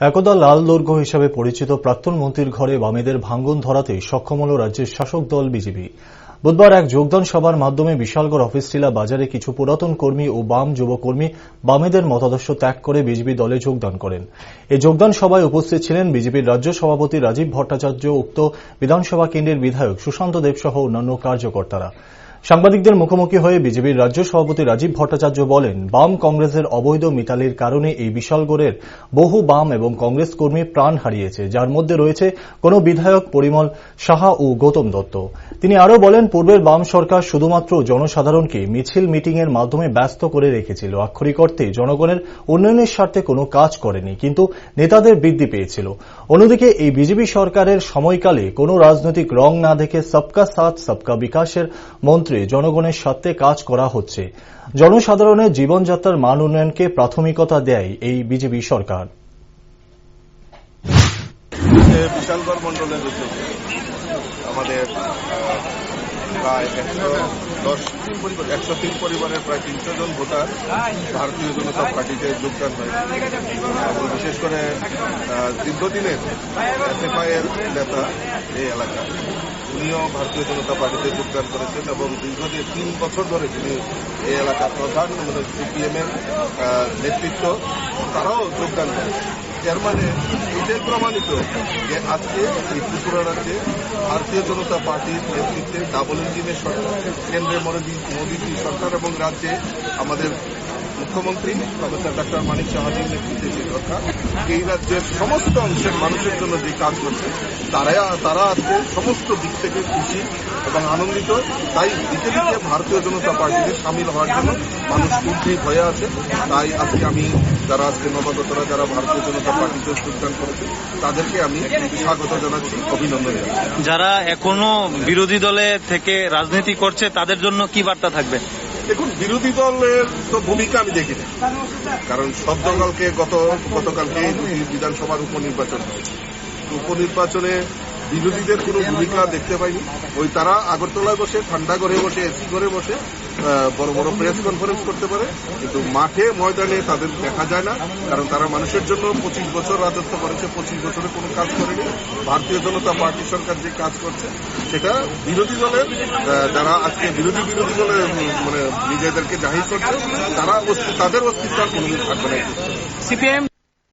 একদা লাল দুর্গ হিসেবে পরিচিত প্রাক্তন মন্ত্রীর ঘরে বামেদের ভাঙন ধরাতে সক্ষম হল রাজ্যের শাসক দল বিজেপি। বুধবার এক যোগদান সভার মাধ্যমে বিশালগড় অফিসটিলা বাজারে কিছু পুরাতন কর্মী ও বাম যুবকর্মী বামেদের মতাদর্শ ত্যাগ করে বিজেপি দলে যোগদান করেন। এই যোগদান সভায় উপস্থিত ছিলেন বিজেপির রাজ্য সভাপতি রাজীব ভট্টাচার্য, উক্ত বিধানসভা কেন্দ্রের বিধায়ক সুশান্ত দেব সহ অন্যান্য কার্যকর্তারা। সাংবাদিকদের মুখোমুখি হয়ে বিজেপির রাজ্য সভাপতি রাজীব ভট্টাচার্য বলেন, বাম কংগ্রেসের অবৈধ মিতালির কারণে এই বিশালগড়ের বহু বাম এবং কংগ্রেস কর্মী প্রাণ হারিয়েছে, যার মধ্যে রয়েছে কোন বিধায়ক পরিমল সাহা ও গৌতম দত্ত। তিনি আরও বলেন, পূর্বের বাম সরকার শুধুমাত্র জনসাধারণকে মিছিল মিটিংয়ের মাধ্যমে ব্যস্ত করে রেখেছিল, আক্ষরিক অর্থে জনগণের উন্নয়নের স্বার্থে কোনো কাজ করেনি, কিন্তু নেতাদের বৃদ্ধি পেয়েছিল। অন্যদিকে এই বিজেপি সরকারের সময়কালে কোনো রাজনৈতিক রং না দেখে সবকা সাথ সবকা বিকাশের মন্ত্রে জনগণের স্বার্থে কাজ করা হচ্ছে। জনসাধারণের জীবনযাত্রার মান উন্নয়নকে প্রাথমিকতা দেয় এই বিজেপি সরকার। বিশালগড় মন্ডলের আমাদের প্রায় 103 পরিবারের প্রায় 300 জন ভোটার ভারতীয় জনতা পার্টিতে যোগদান হয়েছে। বিশেষ করে দীর্ঘদিনের এসএফআই এর নেতা এই এলাকা, উনিও ভারতীয় জনতা পার্টিতে যোগদান করেছেন এবং দীর্ঘদিন 3 বছর ধরে তিনি এই এলাকার প্রধান সিপিএম এর নেতৃত্ব, তারাও যোগদান করেছেন। এর মানে এটাই প্রমাণিত যে আজকে এই ত্রিপুরা রাজ্যে ভারতীয় জনতা পার্টির নেতৃত্বে ডাবল ইঞ্জিনের সরকার, কেন্দ্রে মোদী সরকার এবং রাজ্যে আমাদের মুখ্যমন্ত্রী প্রফেসর ডক্টর মানিক সাহাজির নেতৃত্বে যে সরকার এই রাজ্যের সমস্ত অংশের মানুষের জন্য যে কাজ করছে, তারা আজকে সমস্ত দিক থেকে খুশি এবং আনন্দিত। তাই দিকে দিকে ভারতীয় জনতা পার্টিতে সামিল হওয়ার জন্য মানুষ উদ্গ্রীব হয়ে আছে। তাই আজকে আমি যারা আজকে নবাগতরা যারা ভারতীয় জনতা পার্টিতে যোগদান করেছে তাদেরকে আমি স্বাগত জানাচ্ছি, অভিনন্দন জানাচ্ছি। যারা এখনো বিরোধী দলে থেকে রাজনীতি করছে তাদের জন্য কি বার্তা থাকবে? দেখুন, বিরোধী দলের তো ভূমিকা আমি দেখি না, কারণ গতকালকে বিধানসভার উপনির্বাচন হয়েছে। উপনির্বাচনে বিরোধীদের কোনো ভূমিকা দেখতে পাইনি। ওই তারা আগরতলায় বসে, ঠান্ডা ঘরে বসে, এসি ঘরে বসে বড় বড় প্রেস কনফারেন্স করতে পারে, কিন্তু মাঠে ময়দানে তাদের দেখা যায় না। কারণ তারা মানুষের জন্য 25 বছর রাজত্ব করেছে, 25 বছরে কোনো কাজ করেনি। ভারতীয় জনতা পার্টি সরকার যে কাজ করছে সেটা বিরোধী দলের যারা আজকে বিরোধী দলে মানে নিজেদেরকে জাহির করছে, তাদের অস্তিত্ব আর কোনোদিন থাকবে না। সিপিএম